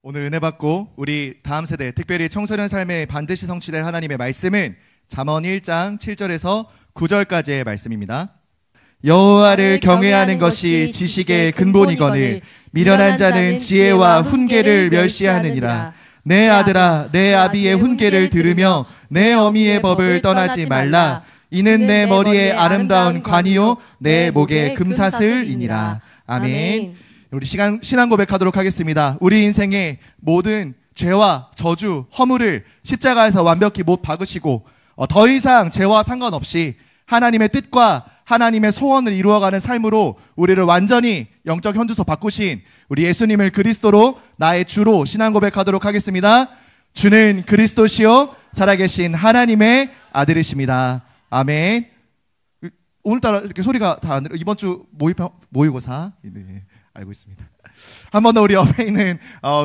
오늘 은혜 받고 우리 다음 세대, 특별히 청소년 삶에 반드시 성취될 하나님의 말씀은 잠언 1장 7절에서 9절까지의 말씀입니다. 여호와를 경외하는 것이 지식의 근본이거늘 미련한 자는 지혜와 훈계를 멸시하느니라. 내 아들아, 내 아비의 훈계를 들으며 내 어미의 법을 떠나지 말라. 이는 내 머리에 아름다운 관이요 내 목에 금사슬이니라. 아멘. 우리 신앙 고백하도록 하겠습니다. 우리 인생의 모든 죄와 저주, 허물을 십자가에서 완벽히 못 박으시고 더 이상 죄와 상관없이 하나님의 뜻과 하나님의 소원을 이루어가는 삶으로 우리를 완전히 영적 현주소 바꾸신 우리 예수님을 그리스도로 나의 주로 신앙 고백하도록 하겠습니다. 주는 그리스도시요 살아계신 하나님의 아들이십니다. 아멘. 오늘따라 이렇게 소리가 다 안 들려. 이번 주 모의고사 네, 알고 있습니다. 한 번 더 우리 옆에 있는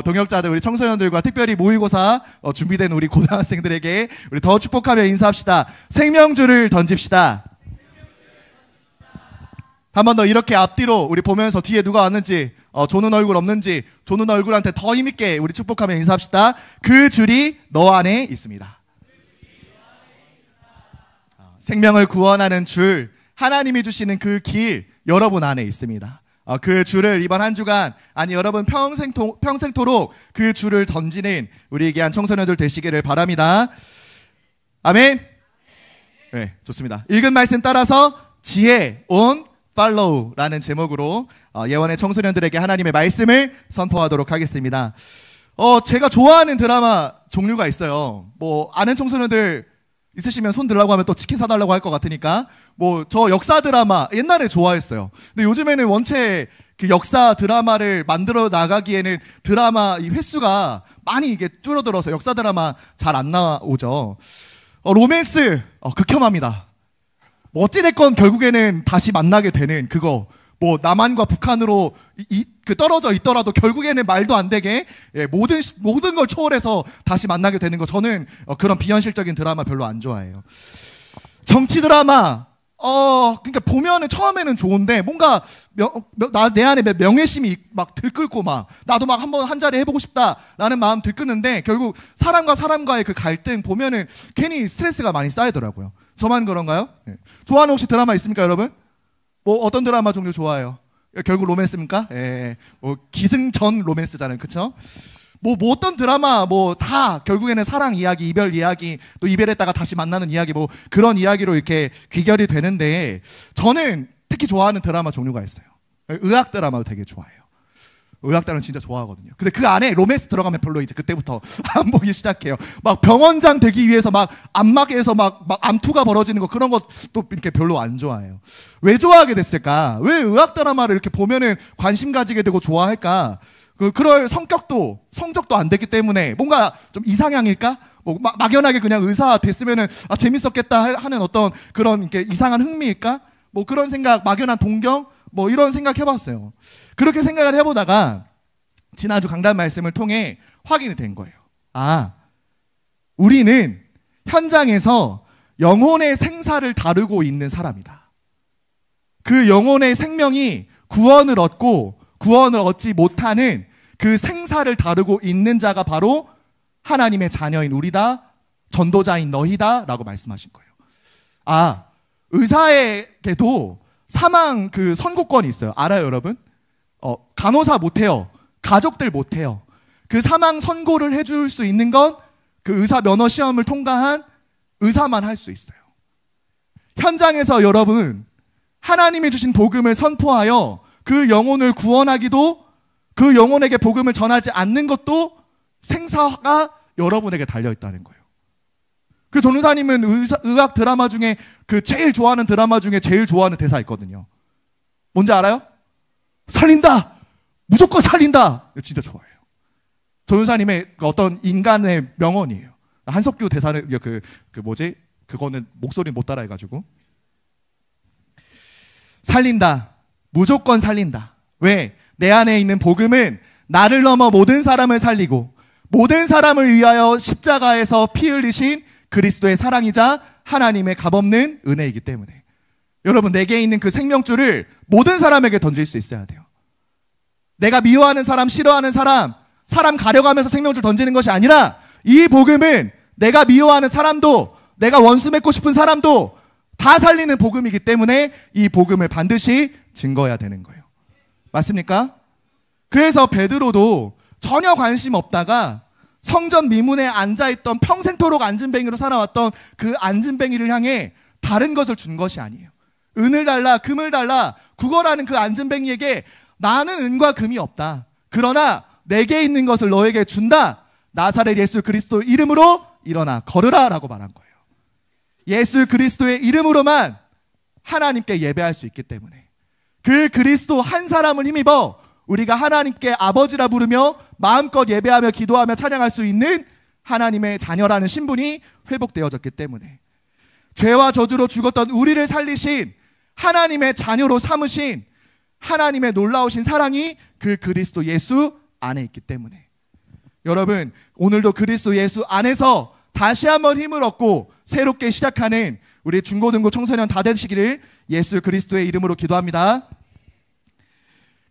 동역자들, 우리 청소년들과 특별히 모의고사 준비된 우리 고등학생들에게 우리 더 축복하며 인사합시다. 생명줄을 던집시다. 한 번 더 이렇게 앞뒤로 우리 보면서 뒤에 누가 왔는지, 조는 얼굴 없는지, 조는 얼굴한테 더 힘있게 우리 축복하며 인사합시다. 그 줄이 너 안에 있습니다. 생명을 구원하는 줄, 하나님이 주시는 그 길 여러분 안에 있습니다. 그 줄을 이번 한 주간, 아니 여러분 평생토록 그 줄을 던지는 우리 귀한 청소년들 되시기를 바랍니다. 아멘. 네, 좋습니다. 읽은 말씀 따라서 지혜 on follow라는 제목으로 예원의 청소년들에게 하나님의 말씀을 선포하도록 하겠습니다. 제가 좋아하는 드라마 종류가 있어요. 뭐 아는 청소년들 있으시면 손 들라고 하면 또 치킨 사달라고 할 것 같으니까 저 역사 드라마 옛날에 좋아했어요. 근데 요즘에는 원체 그 역사 드라마를 만들어 나가기에는 드라마 이 횟수가 많이 이게 줄어들어서 역사 드라마 잘 안 나오죠. 로맨스 극혐합니다. 어찌됐건 결국에는 다시 만나게 되는 그거, 남한과 북한으로 떨어져 있더라도 결국에는 말도 안 되게 모든 걸 초월해서 다시 만나게 되는 거, 저는 그런 비현실적인 드라마 별로 안 좋아해요. 정치 드라마 그러니까 보면은 처음에는 좋은데 뭔가 내 안에 명예심이 막 들끓고 나도 막 한번 한 자리 해보고 싶다라는 마음 들끓는데 결국 사람과 사람과의 그 갈등 보면은 괜히 스트레스가 많이 쌓이더라고요. 저만 그런가요? 네. 좋아하는 혹시 드라마 있습니까, 여러분? 어떤 드라마 종류 좋아해요? 결국 로맨스입니까? 예. 기승전 로맨스잖아요. 그쵸? 어떤 드라마, 다 결국에는 사랑 이야기, 이별 이야기, 또 이별했다가 다시 만나는 이야기, 그런 이야기로 이렇게 귀결이 되는데, 저는 특히 좋아하는 드라마 종류가 있어요. 의학 드라마 되게 좋아해요. 의학 드라마 진짜 좋아하거든요. 근데 그 안에 로맨스 들어가면 별로 이제 그때부터 안 보기 시작해요. 병원장 되기 위해서 안막에서 암투가 벌어지는 거, 그런 것도 이렇게 별로 안 좋아해요. 왜 좋아하게 됐을까? 왜 의학 드라마를 이렇게 보면은 관심 가지게 되고 좋아할까? 그럴 성적도 안 됐기 때문에 뭔가 좀 이상향일까? 막연하게 그냥 의사 됐으면은 재밌었겠다 하는 어떤 그런 이렇게 이상한 흥미일까? 그런 생각, 막연한 동경, 이런 생각 해봤어요. 그렇게 생각을 해보다가 지난주 강단 말씀을 통해 확인이 된 거예요. 우리는 현장에서 영혼의 생사를 다루고 있는 사람이다. 그 영혼의 생명이 구원을 얻고 구원을 얻지 못하는 그 생사를 다루고 있는 자가 바로 하나님의 자녀인 우리다, 전도자인 너희다 라고 말씀하신 거예요. 의사에게도 사망 그 선고권이 있어요. 알아요, 여러분? 간호사 못해요. 가족들 못해요. 그 사망 선고를 해줄 수 있는 건 그 의사 면허 시험을 통과한 의사만 할 수 있어요. 현장에서 여러분, 하나님이 주신 복음을 선포하여 그 영혼을 구원하기도, 그 영혼에게 복음을 전하지 않는 것도 생사가 여러분에게 달려있다는 거예요. 그 전우사님은 의학 드라마 중에 제일 좋아하는 드라마 중에 제일 좋아하는 대사 있거든요. 뭔지 알아요? 살린다! 무조건 살린다! 진짜 좋아해요. 전우사님의 어떤 인간의 명언이에요. 한석규 대사는 그거는 목소리 못 따라 해가지고. 살린다. 무조건 살린다. 왜? 내 안에 있는 복음은 나를 넘어 모든 사람을 살리고 모든 사람을 위하여 십자가에서 피 흘리신 그리스도의 사랑이자 하나님의 값없는 은혜이기 때문에. 여러분, 내게 있는 그 생명줄을 모든 사람에게 던질 수 있어야 돼요. 내가 미워하는 사람, 싫어하는 사람, 사람 가려가면서 생명줄 던지는 것이 아니라 이 복음은 내가 미워하는 사람도 내가 원수 맺고 싶은 사람도 다 살리는 복음이기 때문에 이 복음을 반드시 증거해야 되는 거예요. 맞습니까? 그래서 베드로도 전혀 관심 없다가 성전 미문에 앉아있던 평생토록 안진뱅이로 살아왔던 그 안진뱅이를 향해 다른 것을 준 것이 아니에요. 은을 달라 금을 달라 구걸하는 그 안진뱅이에게 나는 은과 금이 없다. 그러나 내게 있는 것을 너에게 준다. 나사렛 예수 그리스도 이름으로 일어나 걸으라 라고 말한 거예요. 예수 그리스도의 이름으로만 하나님께 예배할 수 있기 때문에 그 그리스도 한 사람을 힘입어 우리가 하나님께 아버지라 부르며 마음껏 예배하며 기도하며 찬양할 수 있는 하나님의 자녀라는 신분이 회복되어졌기 때문에 죄와 저주로 죽었던 우리를 살리신 하나님의 자녀로 삼으신 하나님의 놀라우신 사랑이 그 그리스도 예수 안에 있기 때문에 여러분 오늘도 그리스도 예수 안에서 다시 한번 힘을 얻고 새롭게 시작하는 우리 중고등부 청소년 다 되시기를 예수 그리스도의 이름으로 기도합니다.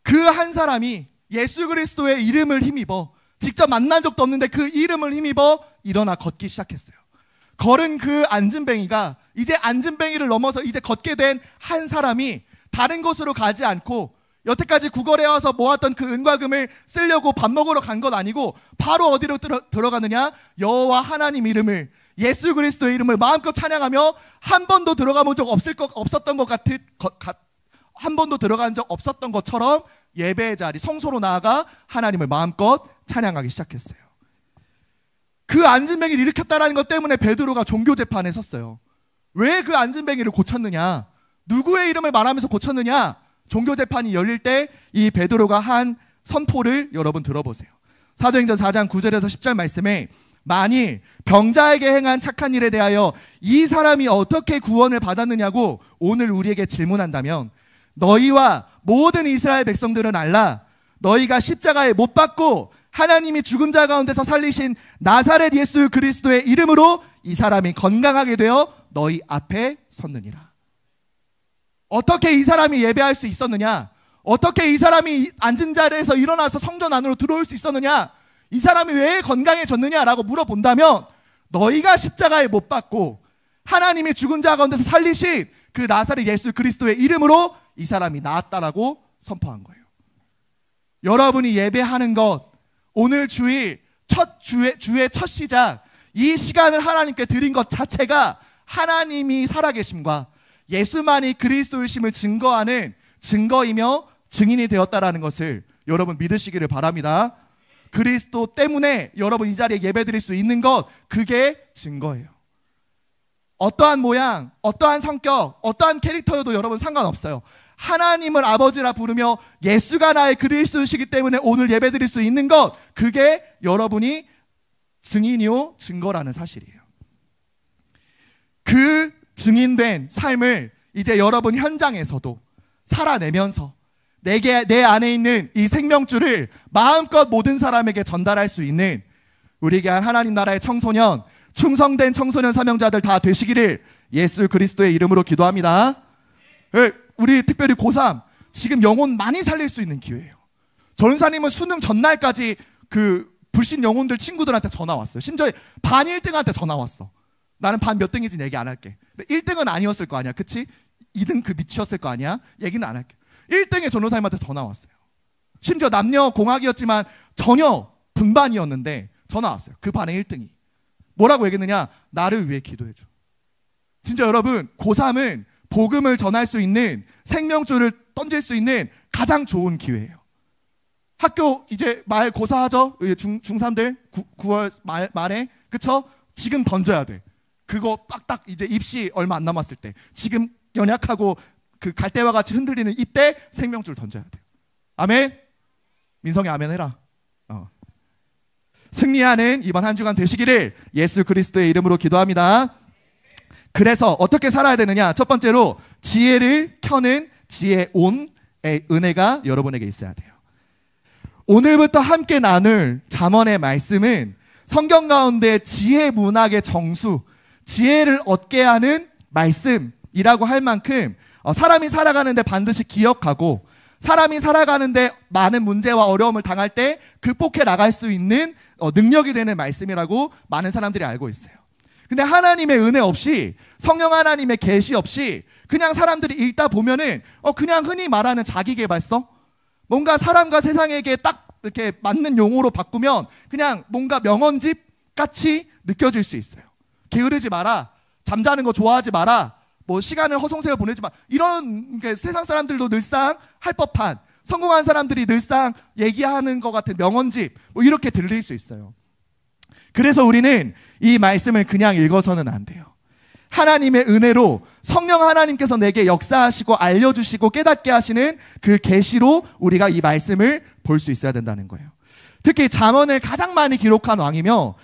그 한 사람이 예수 그리스도의 이름을 힘입어 직접 만난 적도 없는데 그 이름을 힘입어 일어나 걷기 시작했어요. 걸은 그 안진뱅이가 이제 안진뱅이를 넘어서 이제 걷게 된 한 사람이 다른 곳으로 가지 않고 여태까지 구걸해 와서 모았던 그 은과 금을 쓰려고 밥 먹으러 간 건 아니고 바로 어디로 들어가느냐? 여호와 하나님 이름을 예수 그리스도의 이름을 마음껏 찬양하며 한 번도 들어가본 적 없었던 것 같은 한 번도 들어간 적 없었던 것처럼 예배의 자리 성소로 나아가 하나님을 마음껏 찬양하기 시작했어요. 그 안진뱅이를 일으켰다는 것 때문에 베드로가 종교 재판에 섰어요. 왜 그 안진뱅이를 고쳤느냐? 누구의 이름을 말하면서 고쳤느냐? 종교 재판이 열릴 때 이 베드로가 한 선포를 여러분 들어보세요. 사도행전 4장 9절에서 10절 말씀에 만일 병자에게 행한 착한 일에 대하여 이 사람이 어떻게 구원을 받았느냐고 오늘 우리에게 질문한다면 너희와 모든 이스라엘 백성들은 알라. 너희가 십자가에 못 박고 하나님이 죽은 자 가운데서 살리신 나사렛 예수 그리스도의 이름으로 이 사람이 건강하게 되어 너희 앞에 섰느니라. 어떻게 이 사람이 예배할 수 있었느냐? 어떻게 이 사람이 앉은 자리에서 일어나서 성전 안으로 들어올 수 있었느냐? 이 사람이 왜 건강해졌느냐라고 물어본다면 너희가 십자가에 못 박고 하나님이 죽은 자 가운데서 살리신 그 나사렛 예수 그리스도의 이름으로 이 사람이 나았다라고 선포한 거예요. 여러분이 예배하는 것, 오늘 주의 첫 시작, 이 시간을 하나님께 드린 것 자체가 하나님이 살아계심과 예수만이 그리스도이심을 증거하는 증거이며 증인이 되었다라는 것을 여러분 믿으시기를 바랍니다. 그리스도 때문에 여러분 이 자리에 예배드릴 수 있는 것, 그게 증거예요. 어떠한 모양, 어떠한 성격, 어떠한 캐릭터여도 여러분 상관없어요. 하나님을 아버지라 부르며 예수가 나의 그리스도이시기 때문에 오늘 예배드릴 수 있는 것, 그게 여러분이 증인이요 증거라는 사실이에요. 그 증인된 삶을 이제 여러분 현장에서도 살아내면서 내 안에 있는 이 생명줄을 마음껏 모든 사람에게 전달할 수 있는 우리에게 하나님 나라의 청소년, 충성된 청소년 사명자들 다 되시기를 예수 그리스도의 이름으로 기도합니다. 우리 특별히 고3 지금 영혼 많이 살릴 수 있는 기회예요. 전사님은 수능 전날까지 그 불신 영혼들 친구들한테 전화 왔어요. 심지어 반 1등한테 전화 왔어. 나는 반 몇 등인지 얘기 안 할게. 1등은 아니었을 거 아니야, 그치? 2등 그 밑이었을 거 아니야? 얘기는 안 할게. 1등의 전도사님한테 전화 왔어요. 심지어 남녀 공학이었지만 전혀 분반이었는데 전화 왔어요. 그 반의 1등이 뭐라고 얘기했느냐? 나를 위해 기도해줘. 진짜 여러분, 고3은 복음을 전할 수 있는, 생명줄을 던질 수 있는 가장 좋은 기회예요. 학교 이제 말 고사하죠? 중3들 9월 말에, 그쵸? 지금 던져야 돼. 그거 빡딱 이제 입시 얼마 안 남았을 때, 지금 연약하고 그 갈대와 같이 흔들리는 이때 생명줄 던져야 돼요. 아멘? 민성이 아멘 해라. 승리하는 이번 한 주간 되시기를 예수 그리스도의 이름으로 기도합니다. 그래서 어떻게 살아야 되느냐? 첫 번째로 지혜를 켜는 지혜온의 은혜가 여러분에게 있어야 돼요. 오늘부터 함께 나눌 잠언의 말씀은 성경 가운데 지혜 문학의 정수, 지혜를 얻게 하는 말씀이라고 할 만큼 사람이 살아가는데 반드시 기억하고 사람이 살아가는데 많은 문제와 어려움을 당할 때 극복해 나갈 수 있는 능력이 되는 말씀이라고 많은 사람들이 알고 있어요. 근데 하나님의 은혜 없이, 성령 하나님의 계시 없이 그냥 사람들이 읽다 보면은 그냥 흔히 말하는 자기계발서, 뭔가 사람과 세상에게 딱 이렇게 맞는 용어로 바꾸면 그냥 뭔가 명언집 같이 느껴질 수 있어요. 게으르지 마라, 잠자는 거 좋아하지 마라, 뭐 시간을 허송세월 보내지 마, 이런 게 세상 사람들도 늘상 할 법한, 성공한 사람들이 늘상 얘기하는 것 같은 명언집, 뭐 이렇게 들릴 수 있어요. 그래서 우리는 이 말씀을 그냥 읽어서는 안 돼요. 하나님의 은혜로 성령 하나님께서 내게 역사하시고 알려주시고 깨닫게 하시는 그 계시로 우리가 이 말씀을 볼 수 있어야 된다는 거예요. 특히 잠언을 가장 많이 기록한 왕이며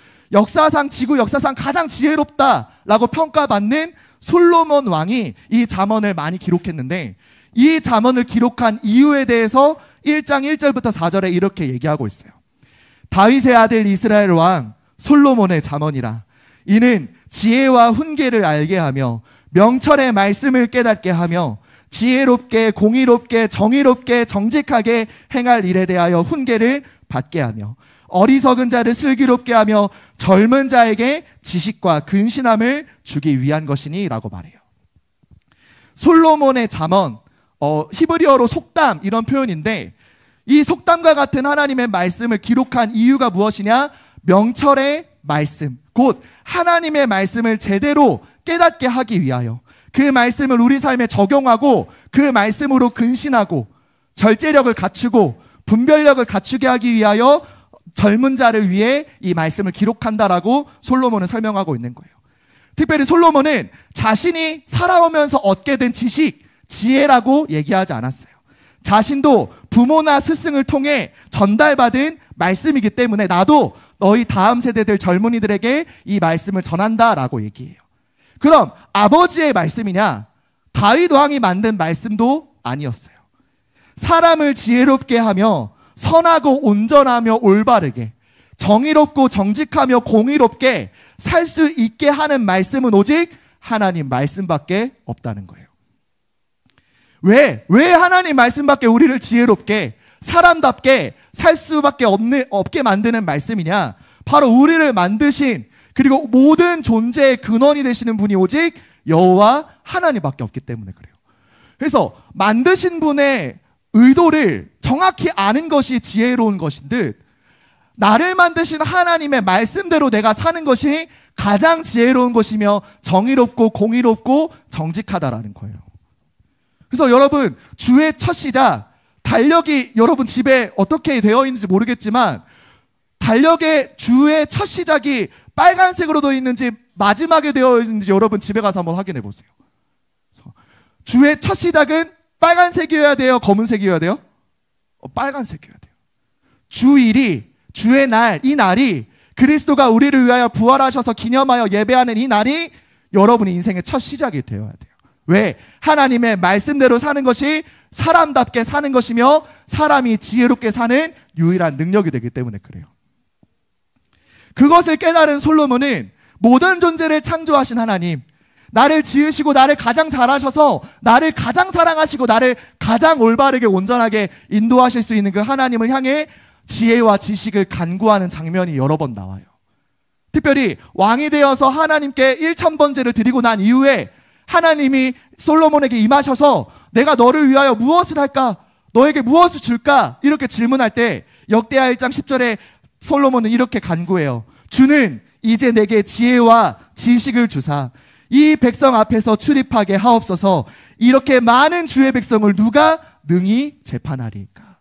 지구 역사상 가장 지혜롭다라고 평가받는 솔로몬 왕이 이 잠언을 많이 기록했는데, 이 잠언을 기록한 이유에 대해서 1장 1절부터 4절에 이렇게 얘기하고 있어요. 다윗의 아들 이스라엘 왕 솔로몬의 잠언이라. 이는 지혜와 훈계를 알게 하며 명철의 말씀을 깨닫게 하며 지혜롭게 공의롭게 정의롭게 정직하게 행할 일에 대하여 훈계를 받게 하며 어리석은 자를 슬기롭게 하며 젊은 자에게 지식과 근신함을 주기 위한 것이니 라고 말해요. 솔로몬의 잠언, 히브리어로 속담 이런 표현인데, 이 속담과 같은 하나님의 말씀을 기록한 이유가 무엇이냐? 명철의 말씀, 곧 하나님의 말씀을 제대로 깨닫게 하기 위하여, 그 말씀을 우리 삶에 적용하고 그 말씀으로 근신하고 절제력을 갖추고 분별력을 갖추게 하기 위하여 젊은 자를 위해 이 말씀을 기록한다라고 솔로몬은 설명하고 있는 거예요. 특별히 솔로몬은 자신이 살아오면서 얻게 된 지식, 지혜라고 얘기하지 않았어요. 자신도 부모나 스승을 통해 전달받은 말씀이기 때문에 나도 너희 다음 세대들 젊은이들에게 이 말씀을 전한다라고 얘기해요. 그럼 아버지의 말씀이냐? 다윗 왕이 만든 말씀도 아니었어요. 사람을 지혜롭게 하며 선하고 온전하며 올바르게 정의롭고 정직하며 공의롭게 살 수 있게 하는 말씀은 오직 하나님 말씀밖에 없다는 거예요. 왜 하나님 말씀밖에 우리를 지혜롭게 사람답게 살 수밖에 없게 만드는 말씀이냐? 바로 우리를 만드신, 그리고 모든 존재의 근원이 되시는 분이 오직 여호와 하나님밖에 없기 때문에 그래요. 그래서 만드신 분의 의도를 정확히 아는 것이 지혜로운 것인 듯, 나를 만드신 하나님의 말씀대로 내가 사는 것이 가장 지혜로운 것이며 정의롭고 공의롭고 정직하다라는 거예요. 그래서 여러분, 주의 첫 시작, 달력이 여러분 집에 어떻게 되어 있는지 모르겠지만 달력에 주의 첫 시작이 빨간색으로 되어 있는지 마지막에 되어 있는지 여러분 집에 가서 한번 확인해 보세요. 주의 첫 시작은 빨간색이어야 돼요? 검은색이어야 돼요? 빨간색이어야 돼요. 주일이, 주의 날, 이 날이 그리스도가 우리를 위하여 부활하셔서 기념하여 예배하는 이 날이 여러분의 인생의 첫 시작이 되어야 돼요. 왜? 하나님의 말씀대로 사는 것이 사람답게 사는 것이며 사람이 지혜롭게 사는 유일한 능력이 되기 때문에 그래요. 그것을 깨달은 솔로몬은 모든 존재를 창조하신 하나님, 나를 지으시고 나를 가장 잘하셔서 나를 가장 사랑하시고 나를 가장 올바르게 온전하게 인도하실 수 있는 그 하나님을 향해 지혜와 지식을 간구하는 장면이 여러 번 나와요. 특별히 왕이 되어서 하나님께 1000번제를 드리고 난 이후에 하나님이 솔로몬에게 임하셔서 내가 너를 위하여 무엇을 할까? 너에게 무엇을 줄까? 이렇게 질문할 때 역대하 1장 10절에 솔로몬은 이렇게 간구해요. 주는 이제 내게 지혜와 지식을 주사 이 백성 앞에서 출입하게 하옵소서. 이렇게 많은 주의 백성을 누가 능히 재판하리까?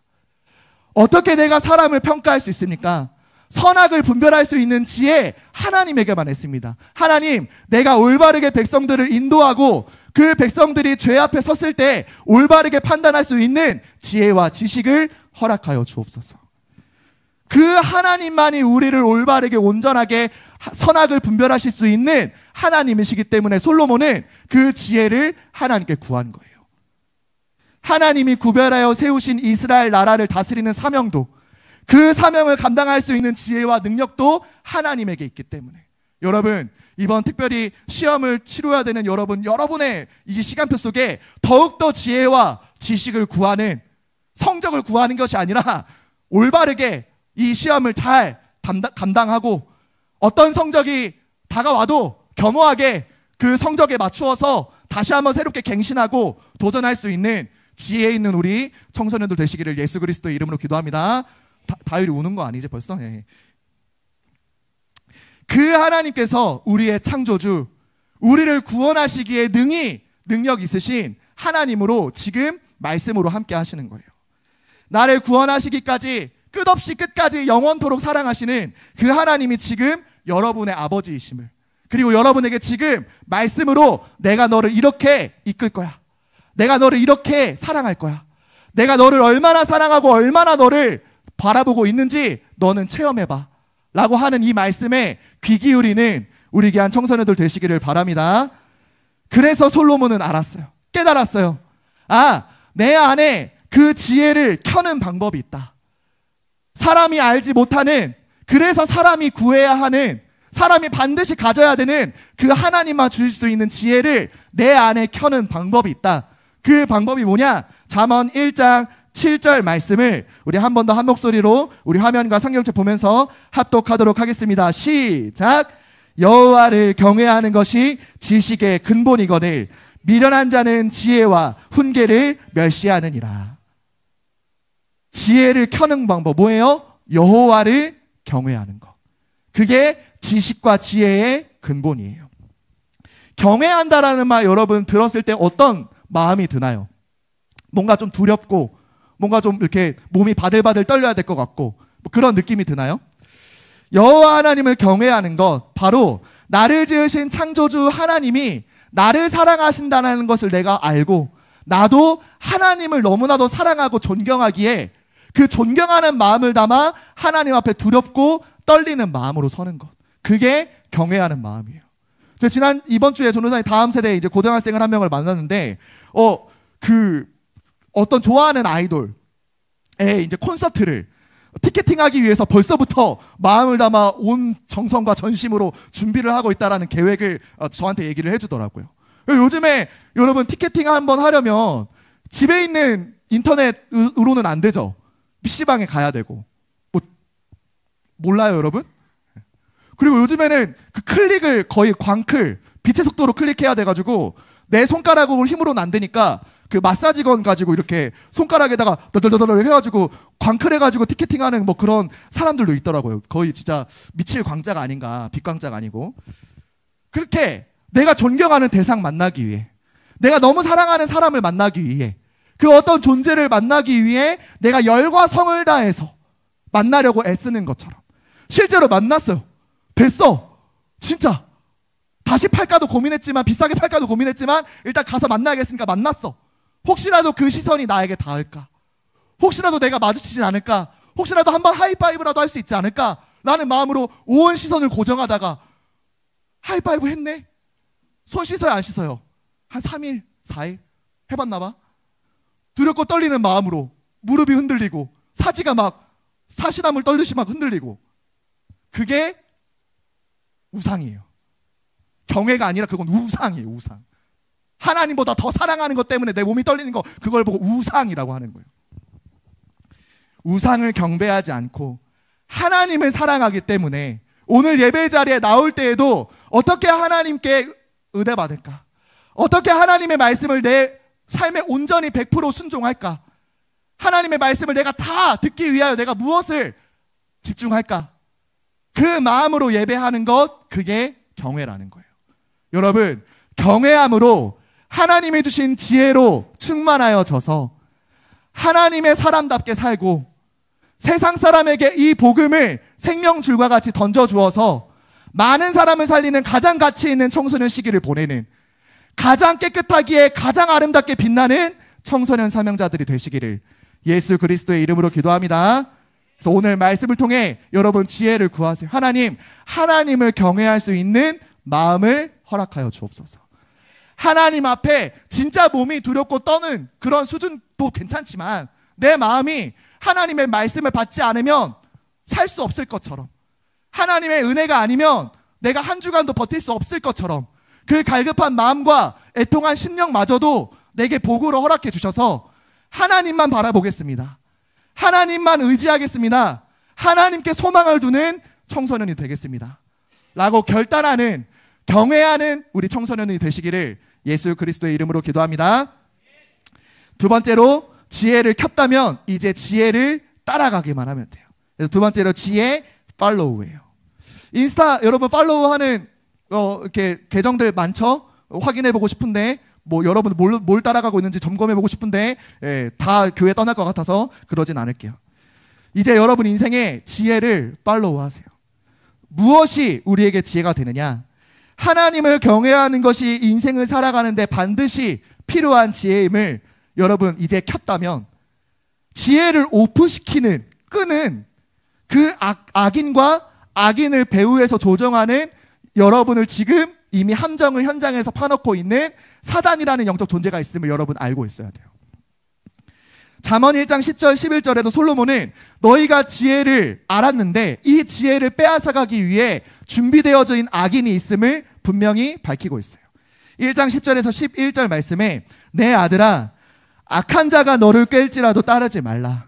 어떻게 내가 사람을 평가할 수 있습니까? 선악을 분별할 수 있는 지혜 하나님에게만 있습니다. 하나님, 내가 올바르게 백성들을 인도하고 그 백성들이 죄 앞에 섰을 때 올바르게 판단할 수 있는 지혜와 지식을 허락하여 주옵소서. 그 하나님만이 우리를 올바르게 온전하게 선악을 분별하실 수 있는 하나님이시기 때문에 솔로몬은 그 지혜를 하나님께 구한 거예요. 하나님이 구별하여 세우신 이스라엘 나라를 다스리는 사명도, 그 사명을 감당할 수 있는 지혜와 능력도 하나님에게 있기 때문에 여러분, 이번 특별히 시험을 치러야 되는 여러분의 이 시간표 속에 더욱더 지혜와 지식을 구하는 성적을 구하는 것이 아니라 올바르게 이 시험을 잘 감당하고 어떤 성적이 다가와도 겸허하게 그 성적에 맞추어서 다시 한번 새롭게 갱신하고 도전할 수 있는 지혜 있는 우리 청소년들 되시기를 예수 그리스도의 이름으로 기도합니다. 다율이 우는 거 아니지 벌써? 네. 그 하나님께서 우리의 창조주, 우리를 구원하시기에 능력 있으신 하나님으로 지금 말씀으로 함께 하시는 거예요. 나를 구원하시기까지 끝없이 끝까지 영원토록 사랑하시는 그 하나님이 지금 여러분의 아버지이심을, 그리고 여러분에게 지금 말씀으로 내가 너를 이렇게 이끌 거야, 내가 너를 이렇게 사랑할 거야, 내가 너를 얼마나 사랑하고 얼마나 너를 바라보고 있는지 너는 체험해봐 라고 하는 이 말씀에 귀 기울이는 우리 귀한 청소년들 되시기를 바랍니다. 그래서 솔로몬은 알았어요. 깨달았어요. 아, 내 안에 그 지혜를 켜는 방법이 있다. 사람이 알지 못하는, 그래서 사람이 구해야 하는, 사람이 반드시 가져야 되는 그 하나님만 주실 수 있는 지혜를 내 안에 켜는 방법이 있다. 그 방법이 뭐냐? 잠언 1장 7절 말씀을 우리 한 번 더 한 목소리로 우리 화면과 성경책 보면서 합독하도록 하겠습니다. 시작! 여호와를 경외하는 것이 지식의 근본이거늘 미련한 자는 지혜와 훈계를 멸시하느니라. 지혜를 켜는 방법 뭐예요? 여호와를 경외하는 것. 그게 지식과 지혜의 근본이에요. 경외한다라는 말 여러분 들었을 때 어떤 마음이 드나요? 뭔가 좀 두렵고 뭔가 좀 이렇게 몸이 바들바들 떨려야 될 것 같고 뭐 그런 느낌이 드나요? 여호와 하나님을 경외하는 것, 바로 나를 지으신 창조주 하나님이 나를 사랑하신다는 것을 내가 알고 나도 하나님을 너무나도 사랑하고 존경하기에 그 존경하는 마음을 담아 하나님 앞에 두렵고 떨리는 마음으로 서는 것, 그게 경외하는 마음이에요. 이번 주에 전도사님 다음 세대 이제 고등학생을 한 명을 만났는데 어떤 좋아하는 아이돌의 이제 콘서트를 티켓팅하기 위해서 벌써부터 마음을 담아 온 정성과 전심으로 준비를 하고 있다라는 계획을 저한테 얘기를 해주더라고요. 요즘에 여러분 티켓팅 한번 하려면 집에 있는 인터넷으로는 안 되죠. PC방에 가야 되고 몰라요 여러분? 그리고 요즘에는 그 클릭을 거의 광클, 빛의 속도로 클릭해야 돼가지고 내 손가락으로 힘으로는 안 되니까 그 마사지건 가지고 이렇게 손가락에다가 더덜더덜 해가지고 광클해가지고 티켓팅하는 뭐 그런 사람들도 있더라고요. 거의 진짜 미칠 광자가 아닌가, 빛광자가 아니고. 그렇게 내가 존경하는 대상 만나기 위해, 내가 너무 사랑하는 사람을 만나기 위해, 그 어떤 존재를 만나기 위해 내가 열과 성을 다해서 만나려고 애쓰는 것처럼 실제로 만났어요. 됐어. 진짜 다시 팔까도 고민했지만, 비싸게 팔까도 고민했지만 일단 가서 만나야겠으니까 만났어. 혹시라도 그 시선이 나에게 닿을까, 혹시라도 내가 마주치진 않을까, 혹시라도 한번 하이파이브라도 할 수 있지 않을까 라는 마음으로 온 시선을 고정하다가 하이파이브 했네? 손 씻어요 안 씻어요? 한 3일 4일 해봤나봐. 두렵고 떨리는 마음으로 무릎이 흔들리고 사지가 막 사시나물 떨듯이 막 흔들리고, 그게 우상이에요. 경외가 아니라 그건 우상이에요. 우상. 하나님보다 더 사랑하는 것 때문에 내 몸이 떨리는 거, 그걸 보고 우상이라고 하는 거예요. 우상을 경배하지 않고 하나님을 사랑하기 때문에 오늘 예배 자리에 나올 때에도 어떻게 하나님께 은혜 받을까, 어떻게 하나님의 말씀을 내 삶에 온전히 100% 순종할까, 하나님의 말씀을 내가 다 듣기 위하여 내가 무엇을 집중할까, 그 마음으로 예배하는 것, 그게 경외라는 거예요. 여러분, 경외함으로 하나님이 주신 지혜로 충만하여져서 하나님의 사람답게 살고 세상 사람에게 이 복음을 생명줄과 같이 던져주어서 많은 사람을 살리는 가장 가치 있는 청소년 시기를 보내는, 가장 깨끗하기에 가장 아름답게 빛나는 청소년 사명자들이 되시기를 예수 그리스도의 이름으로 기도합니다. 그래서 오늘 말씀을 통해 여러분 지혜를 구하세요. 하나님을 경외할 수 있는 마음을 허락하여 주옵소서. 하나님 앞에 진짜 몸이 두렵고 떠는 그런 수준도 괜찮지만 내 마음이 하나님의 말씀을 받지 않으면 살 수 없을 것처럼, 하나님의 은혜가 아니면 내가 한 주간도 버틸 수 없을 것처럼, 그 갈급한 마음과 애통한 심령마저도 내게 복으로 허락해 주셔서 하나님만 바라보겠습니다. 하나님만 의지하겠습니다. 하나님께 소망을 두는 청소년이 되겠습니다. 라고 결단하는, 경외하는 우리 청소년이 되시기를 예수 그리스도의 이름으로 기도합니다. 두 번째로, 지혜를 켰다면 이제 지혜를 따라가기만 하면 돼요. 그래서 두 번째로 지혜 팔로우예요. 인스타 여러분 팔로우하는 이렇게 계정들 많죠? 확인해보고 싶은데 뭐 여러분 뭘 따라가고 있는지 점검해보고 싶은데 다 교회 떠날 것 같아서 그러진 않을게요. 이제 여러분 인생에 지혜를 팔로우하세요. 무엇이 우리에게 지혜가 되느냐? 하나님을 경외하는 것이 인생을 살아가는데 반드시 필요한 지혜임을 여러분 이제 켰다면, 지혜를 오프시키는, 끄는 그 악인과 악인을 배후에서 조정하는 여러분을 지금 이미 함정을 현장에서 파놓고 있는 사단이라는 영적 존재가 있음을 여러분 알고 있어야 돼요. 잠언 1장 10절 11절에도 솔로몬은 너희가 지혜를 알았는데 이 지혜를 빼앗아가기 위해 준비되어져 있는 악인이 있음을 분명히 밝히고 있어요. 1장 10절에서 11절 말씀에 내 아들아 악한 자가 너를 꿰일지라도 따르지 말라.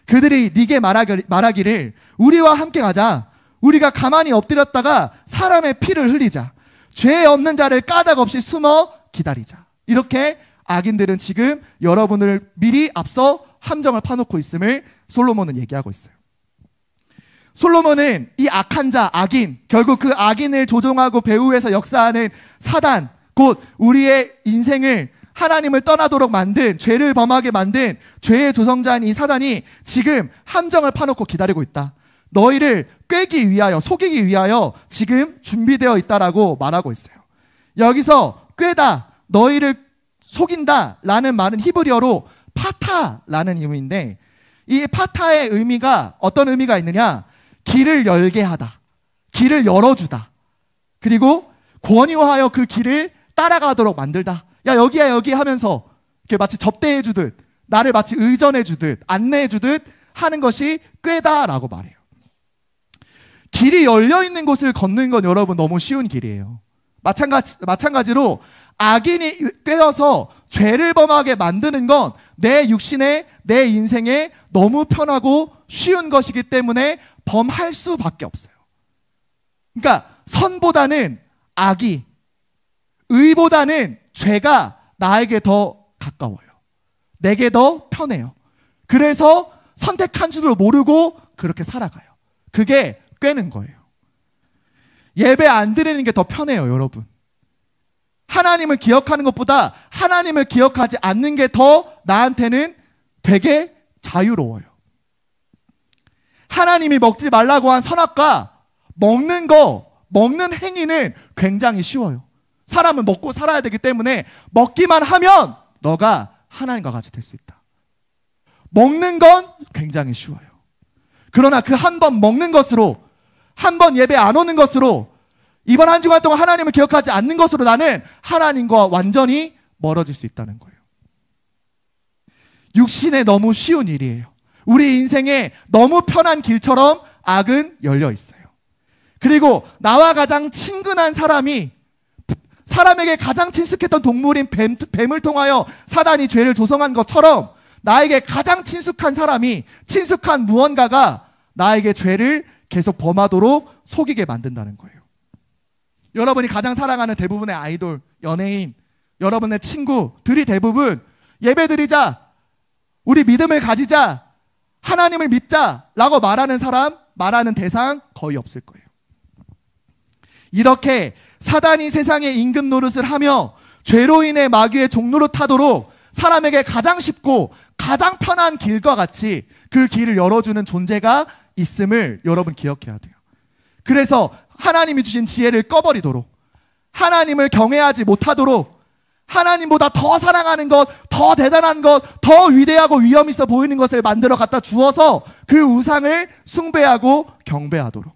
그들이 네게 말하기를 우리와 함께 가자. 우리가 가만히 엎드렸다가 사람의 피를 흘리자. 죄 없는 자를 까닭 없이 숨어 기다리자. 이렇게 악인들은 지금 여러분을 미리 앞서 함정을 파놓고 있음을 솔로몬은 얘기하고 있어요. 솔로몬은 이 악한 자, 악인, 결국 그 악인을 조종하고 배후에서 역사하는 사단, 곧 우리의 인생을 하나님을 떠나도록 만든, 죄를 범하게 만든 죄의 조성자인 이 사단이 지금 함정을 파놓고 기다리고 있다. 너희를 꿰기 위하여, 속이기 위하여 지금 준비되어 있다라고 말하고 있어요. 여기서 꿰다, 너희를 속인다 라는 말은 히브리어로 파타라는 의미인데, 이 파타의 의미가 어떤 의미가 있느냐? 길을 열게 하다, 길을 열어주다, 그리고 권유하여 그 길을 따라가도록 만들다. 야 여기야 여기 하면서 이렇게 마치 접대해주듯, 나를 마치 의전해주듯, 안내해주듯 하는 것이 꿰다라고 말해요. 길이 열려있는 곳을 걷는 건 여러분 너무 쉬운 길이에요. 마찬가지로 악인이 꿰어서 죄를 범하게 만드는 건 내 육신에, 내 인생에 너무 편하고 쉬운 것이기 때문에 범할 수밖에 없어요. 그러니까 선보다는 악이, 의보다는 죄가 나에게 더 가까워요. 내게 더 편해요. 그래서 선택한 줄을 모르고 그렇게 살아가요. 그게 꿰는 거예요. 예배 안 드리는 게 더 편해요, 여러분. 하나님을 기억하는 것보다 하나님을 기억하지 않는 게 더 나한테는 되게 자유로워요. 하나님이 먹지 말라고 한 선악과 먹는 행위는 굉장히 쉬워요. 사람은 먹고 살아야 되기 때문에 먹기만 하면 너가 하나님과 같이 될 수 있다. 먹는 건 굉장히 쉬워요. 그러나 그 한 번 먹는 것으로, 한 번 예배 안 오는 것으로, 이번 한 주간 동안 하나님을 기억하지 않는 것으로 나는 하나님과 완전히 멀어질 수 있다는 거예요. 육신에 너무 쉬운 일이에요. 우리 인생에 너무 편한 길처럼 악은 열려 있어요. 그리고 나와 가장 친근한 사람이, 사람에게 가장 친숙했던 동물인 뱀을 통하여 사단이 죄를 조성한 것처럼 나에게 가장 친숙한 사람이, 친숙한 무언가가 나에게 죄를 계속 범하도록 속이게 만든다는 거예요. 여러분이 가장 사랑하는 대부분의 아이돌, 연예인, 여러분의 친구들이 대부분 예배드리자, 우리 믿음을 가지자, 하나님을 믿자 라고 말하는 사람, 말하는 대상 거의 없을 거예요. 이렇게 사단이 세상의 임금 노릇을 하며 죄로 인해 마귀의 종로로 타도록 사람에게 가장 쉽고 가장 편한 길과 같이 그 길을 열어주는 존재가 있음을 여러분 기억해야 돼요. 그래서 하나님이 주신 지혜를 꺼버리도록, 하나님을 경외하지 못하도록, 하나님보다 더 사랑하는 것, 더 대단한 것, 더 위대하고 위험 있어 보이는 것을 만들어 갖다 주어서 그 우상을 숭배하고 경배하도록,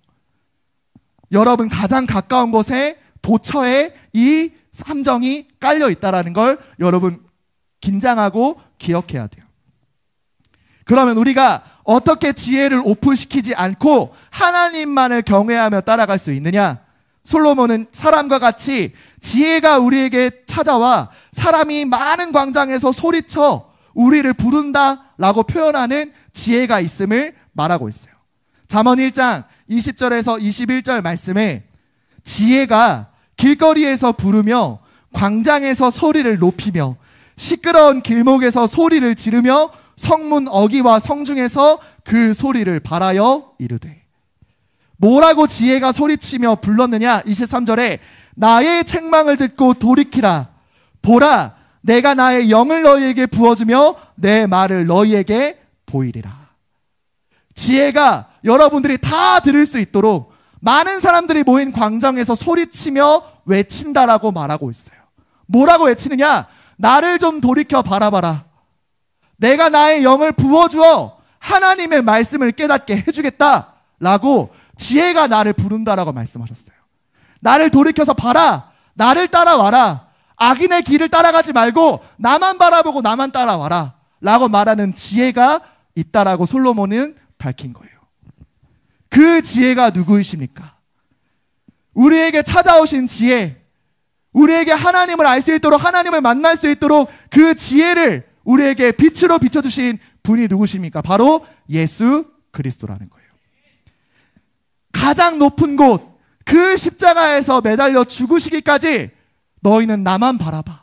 여러분 가장 가까운 곳에, 도처에 이 함정이 깔려 있다는 걸 여러분 긴장하고 기억해야 돼요. 그러면 우리가 어떻게 지혜를 오픈시키지 않고 하나님만을 경외하며 따라갈 수 있느냐? 솔로몬은 사람과 같이 지혜가 우리에게 찾아와 사람이 많은 광장에서 소리쳐 우리를 부른다라고 표현하는 지혜가 있음을 말하고 있어요. 잠언 1장 20절에서 21절 말씀에 지혜가 길거리에서 부르며 광장에서 소리를 높이며 시끄러운 길목에서 소리를 지르며 성문 어귀와 성중에서 그 소리를 발하여 이르되. 뭐라고 지혜가 소리치며 불렀느냐? 23절에 나의 책망을 듣고 돌이키라. 보라, 내가 나의 영을 너희에게 부어주며 내 말을 너희에게 보이리라. 지혜가 여러분들이 다 들을 수 있도록 많은 사람들이 모인 광장에서 소리치며 외친다라고 말하고 있어요. 뭐라고 외치느냐? 나를 좀 돌이켜 바라봐라. 내가 나의 영을 부어주어 하나님의 말씀을 깨닫게 해주겠다라고 지혜가 나를 부른다라고 말씀하셨어요. 나를 돌이켜서 봐라. 나를 따라와라. 악인의 길을 따라가지 말고 나만 바라보고 나만 따라와라 라고 말하는 지혜가 있다라고 솔로몬은 밝힌 거예요. 그 지혜가 누구이십니까? 우리에게 찾아오신 지혜, 우리에게 하나님을 알 수 있도록, 하나님을 만날 수 있도록 그 지혜를 우리에게 빛으로 비춰주신 분이 누구십니까? 바로 예수 그리스도라는 거예요. 가장 높은 곳, 그 십자가에서 매달려 죽으시기까지 너희는 나만 바라봐.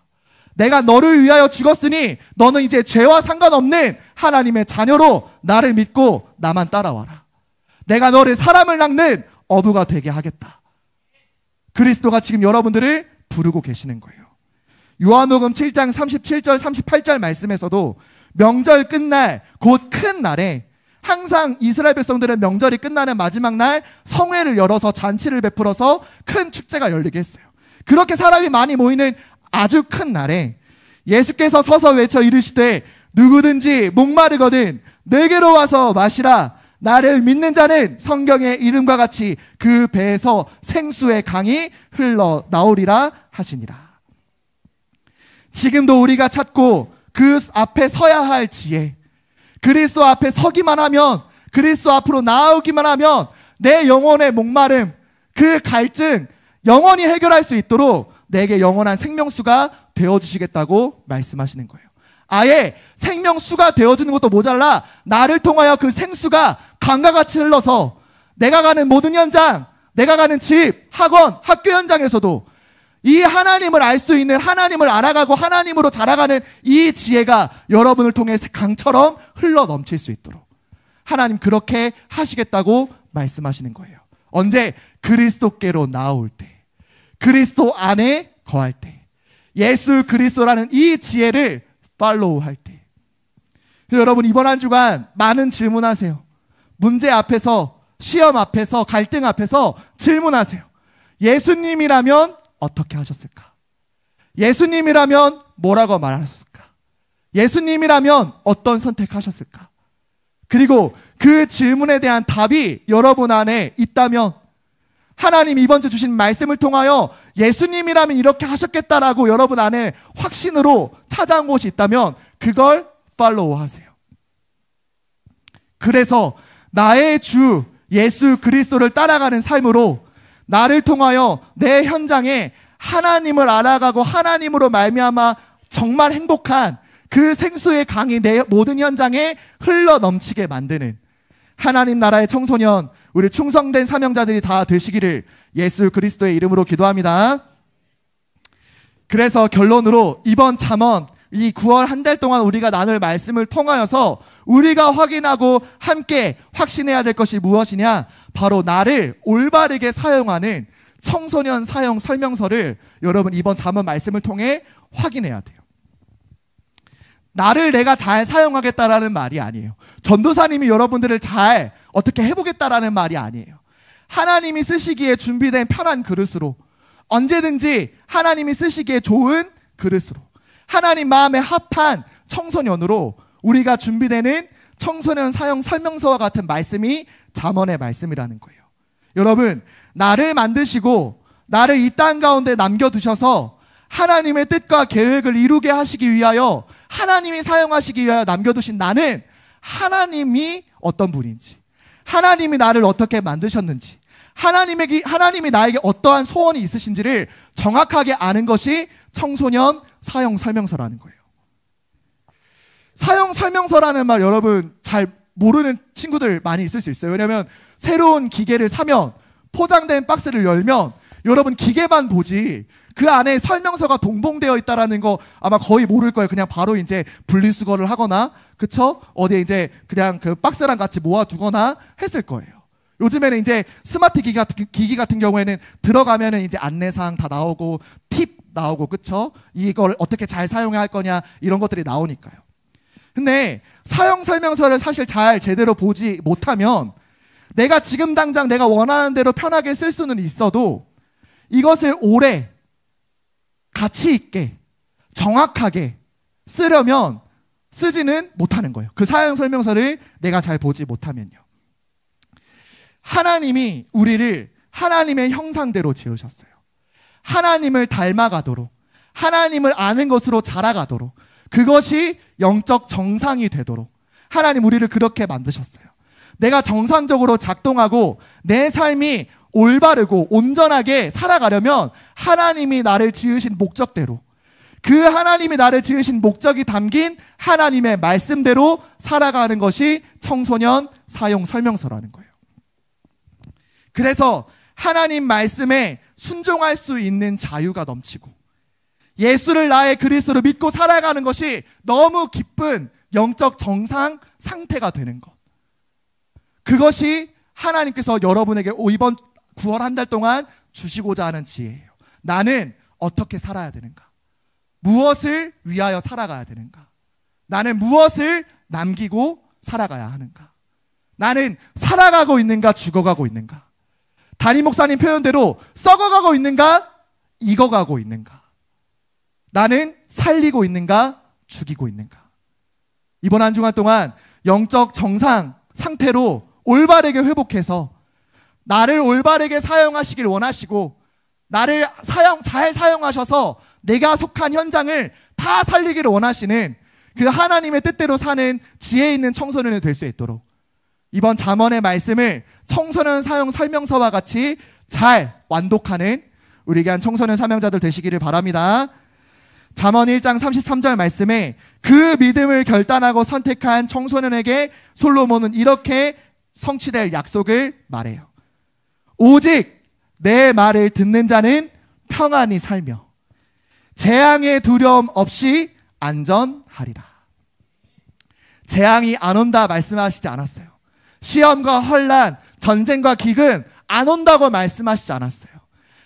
내가 너를 위하여 죽었으니 너는 이제 죄와 상관없는 하나님의 자녀로 나를 믿고 나만 따라와라. 내가 너를 사람을 낚는 어부가 되게 하겠다. 그리스도가 지금 여러분들을 부르고 계시는 거예요. 요한복음 7장 37절 38절 말씀에서도 명절 끝날 곧 큰 날에 항상 이스라엘 백성들은 명절이 끝나는 마지막 날 성회를 열어서 잔치를 베풀어서 큰 축제가 열리게 했어요. 그렇게 사람이 많이 모이는 아주 큰 날에 예수께서 서서 외쳐 이르시되 누구든지 목마르거든 내게로 와서 마시라. 나를 믿는 자는 성경의 이름과 같이 그 배에서 생수의 강이 흘러나오리라 하시니라. 지금도 우리가 찾고 그 앞에 서야 할 지혜, 그리스도 앞에 서기만 하면, 그리스도 앞으로 나아오기만 하면 내 영혼의 목마름, 그 갈증 영원히 해결할 수 있도록 내게 영원한 생명수가 되어주시겠다고 말씀하시는 거예요. 아예 생명수가 되어주는 것도 모자라 나를 통하여 그 생수가 강과 같이 흘러서 내가 가는 모든 현장, 내가 가는 집, 학원, 학교 현장에서도 이 하나님을 알 수 있는, 하나님을 알아가고 하나님으로 자라가는 이 지혜가 여러분을 통해 강처럼 흘러 넘칠 수 있도록 하나님 그렇게 하시겠다고 말씀하시는 거예요. 언제? 그리스도께로 나아올 때, 그리스도 안에 거할 때, 예수 그리스도라는 이 지혜를 팔로우 할 때. 여러분 이번 한 주간 많은 질문하세요. 문제 앞에서, 시험 앞에서, 갈등 앞에서 질문하세요. 예수님이라면 어떻게 하셨을까? 예수님이라면 뭐라고 말하셨을까? 예수님이라면 어떤 선택하셨을까? 그리고 그 질문에 대한 답이 여러분 안에 있다면 하나님 이번 주 주신 말씀을 통하여 예수님이라면 이렇게 하셨겠다라고 여러분 안에 확신으로 찾아온 곳이 있다면 그걸 팔로우 하세요. 그래서 나의 주 예수 그리스도를 따라가는 삶으로 나를 통하여 내 현장에 하나님을 알아가고 하나님으로 말미암아 정말 행복한 그 생수의 강이 내 모든 현장에 흘러 넘치게 만드는 하나님 나라의 청소년, 우리 충성된 사명자들이 다 되시기를 예수 그리스도의 이름으로 기도합니다. 그래서 결론으로 이번 잠언, 이 9월 한 달 동안 우리가 나눌 말씀을 통하여서 우리가 확인하고 함께 확신해야 될 것이 무엇이냐? 바로 나를 올바르게 사용하는 청소년 사용 설명서를 여러분 이번 잠언 말씀을 통해 확인해야 돼요. 나를 내가 잘 사용하겠다라는 말이 아니에요. 전도사님이 여러분들을 잘 어떻게 해보겠다라는 말이 아니에요. 하나님이 쓰시기에 준비된 편한 그릇으로, 언제든지 하나님이 쓰시기에 좋은 그릇으로, 하나님 마음에 합한 청소년으로 우리가 준비되는 청소년 사용 설명서와 같은 말씀이 잠언의 말씀이라는 거예요. 여러분, 나를 만드시고 나를 이 땅 가운데 남겨두셔서 하나님의 뜻과 계획을 이루게 하시기 위하여, 하나님이 사용하시기 위하여 남겨두신 나는 하나님이 어떤 분인지, 하나님이 나를 어떻게 만드셨는지, 하나님이 나에게 어떠한 소원이 있으신지를 정확하게 아는 것이 청소년 사용 설명서라는 거예요. 사용 설명서라는 말 여러분 잘 모르는 친구들 많이 있을 수 있어요. 왜냐하면 새로운 기계를 사면 포장된 박스를 열면 여러분 기계만 보지 그 안에 설명서가 동봉되어 있다라는 거 아마 거의 모를 거예요. 그냥 바로 이제 분리수거를 하거나, 그쵸? 어디에 이제 그냥 그 박스랑 같이 모아두거나 했을 거예요. 요즘에는 이제 스마트 기기 같은 경우에는 들어가면은 이제 안내사항 다 나오고 팁 나오고, 그쵸? 이걸 어떻게 잘 사용해야 할 거냐 이런 것들이 나오니까요. 근데 사용 설명서를 사실 잘 제대로 보지 못하면 내가 지금 당장 내가 원하는 대로 편하게 쓸 수는 있어도 이것을 오래 가치 있게 정확하게 쓰려면 쓰지는 못하는 거예요. 그 사용 설명서를 내가 잘 보지 못하면요. 하나님이 우리를 하나님의 형상대로 지으셨어요. 하나님을 닮아가도록, 하나님을 아는 것으로 자라가도록, 그것이 영적 정상이 되도록 하나님 우리를 그렇게 만드셨어요. 내가 정상적으로 작동하고 내 삶이 올바르고 온전하게 살아가려면 하나님이 나를 지으신 목적대로, 그 하나님이 나를 지으신 목적이 담긴 하나님의 말씀대로 살아가는 것이 청소년 사용 설명서라는 거예요. 그래서 하나님 말씀에 순종할 수 있는 자유가 넘치고 예수를 나의 그리스도로 믿고 살아가는 것이 너무 기쁜 영적 정상 상태가 되는 것. 그것이 하나님께서 여러분에게 이번 9월 한 달 동안 주시고자 하는 지혜예요. 나는 어떻게 살아야 되는가? 무엇을 위하여 살아가야 되는가? 나는 무엇을 남기고 살아가야 하는가? 나는 살아가고 있는가? 죽어가고 있는가? 담임 목사님 표현대로 썩어가고 있는가? 익어가고 있는가? 나는 살리고 있는가? 죽이고 있는가? 이번 한 주간 동안 영적 정상 상태로 올바르게 회복해서 나를 올바르게 사용하시길 원하시고 나를 잘 사용하셔서 내가 속한 현장을 다 살리기를 원하시는 그 하나님의 뜻대로 사는 지혜 있는 청소년이 될 수 있도록 이번 잠언의 말씀을 청소년 사용 설명서와 같이 잘 완독하는 우리 귀한 청소년 사명자들 되시기를 바랍니다. 잠언 1장 33절 말씀에 그 믿음을 결단하고 선택한 청소년에게 솔로몬은 이렇게 성취될 약속을 말해요. 오직 내 말을 듣는 자는 평안히 살며 재앙의 두려움 없이 안전하리라. 재앙이 안 온다 말씀하시지 않았어요. 시험과 혼란, 전쟁과 기근 안 온다고 말씀하시지 않았어요.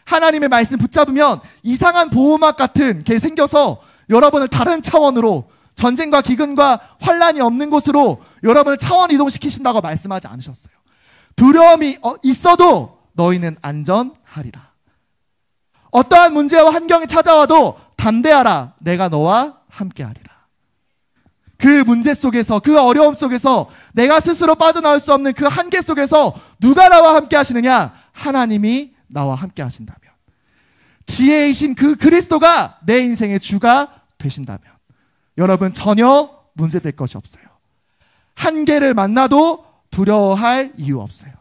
하나님의 말씀 붙잡으면 이상한 보호막 같은 게 생겨서 여러분을 다른 차원으로, 전쟁과 기근과 혼란이 없는 곳으로 여러분을 차원 이동시키신다고 말씀하지 않으셨어요. 두려움이 있어도 너희는 안전하리라. 어떠한 문제와 환경이 찾아와도 담대하라. 내가 너와 함께하리라. 그 문제 속에서, 그 어려움 속에서 내가 스스로 빠져나올 수 없는 그 한계 속에서 누가 나와 함께 하시느냐? 하나님이 나와 함께 하신다면, 지혜이신 그 그리스도가 내 인생의 주가 되신다면 여러분 전혀 문제될 것이 없어요. 한계를 만나도 두려워할 이유 없어요.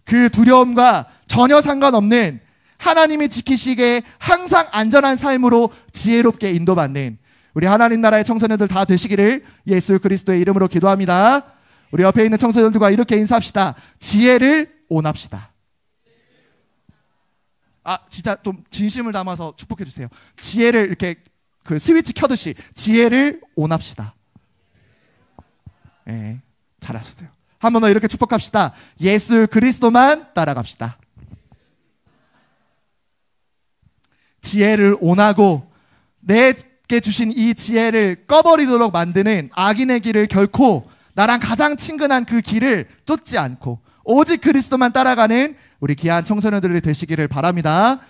그 두려움과 전혀 상관없는 하나님이 지키시기에 항상 안전한 삶으로 지혜롭게 인도받는 우리 하나님 나라의 청소년들 다 되시기를 예수 그리스도의 이름으로 기도합니다. 우리 옆에 있는 청소년들과 이렇게 인사합시다. 지혜를 온합시다. 진짜 좀 진심을 담아서 축복해 주세요. 지혜를 이렇게 그 스위치 켜듯이 지혜를 온합시다. 네, 잘하셨어요. 한 번 더 이렇게 축복합시다. 예수 그리스도만 따라갑시다. 지혜를 온하고 내게 주신 이 지혜를 꺼버리도록 만드는 악인의 길을 결코 나랑 가장 친근한 그 길을 쫓지 않고 오직 그리스도만 따라가는 우리 귀한 청소년들이 되시기를 바랍니다.